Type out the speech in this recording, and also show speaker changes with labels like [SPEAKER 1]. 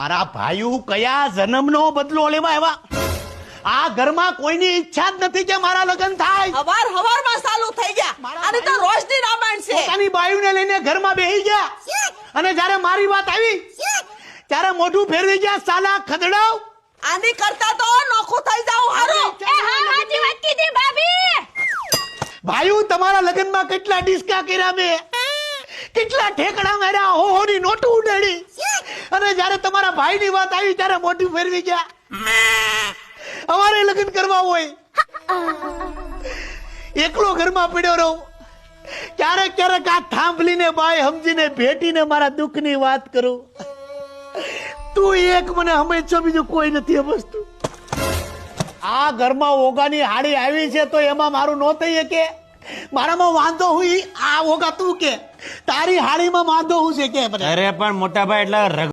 [SPEAKER 1] મારા ભાઈઓ કયા જન્મનો બદલો લેવા આવ્યા? આ ઘરમાં કોઈની ઈચ્છા જ નથી કે મારા લગ્ન થાય.
[SPEAKER 2] હવારમાં ચાલુ થઈ ગયા અને તો રોજની રામાયણ છે.
[SPEAKER 1] પોતાની બાયુને લઈને ઘરમાં બેહી ગયા અને જ્યારે મારી વાત આવી ત્યારે મોઢું ફેરવી ગયા. સાલા ખદડાવ,
[SPEAKER 2] આની કરતા તો નોખું થઈ જાવ હારું.
[SPEAKER 3] એ હા હાચી વાત કીધી ભાભી.
[SPEAKER 1] ભાઈઓ તમારા લગ્નમાં કેટલા ડિસ્કા કર્યા મેં, કેટલા ઠેકડા માર્યા, હોહોની નોટું ઉડાડી અને જ્યારે તમારા ભાઈની વાત આવી ત્યારે મોઢું ફેરવી ગયા. અમારે લગ્ન કરવા હોય એકલો ઘરમાં પડ્યો રહું. ક્યારેક ક્યારેક આ થાંભલીને બાય સમજીને ભેટીને મારા દુઃખની વાત કરું. તું એક મને હંમેશા બીજું કોઈ નથી સમજતું. આ ઘરમાં ઓગાની હાડી આવી છે તો એમાં મારું ન થઈ કે મારામાં વાંધો હોય. આ ઓગા તું કે તારી હાડીમાં વાંધો હું છે કે?
[SPEAKER 4] અરે પણ મોટા ભાઈ એટલે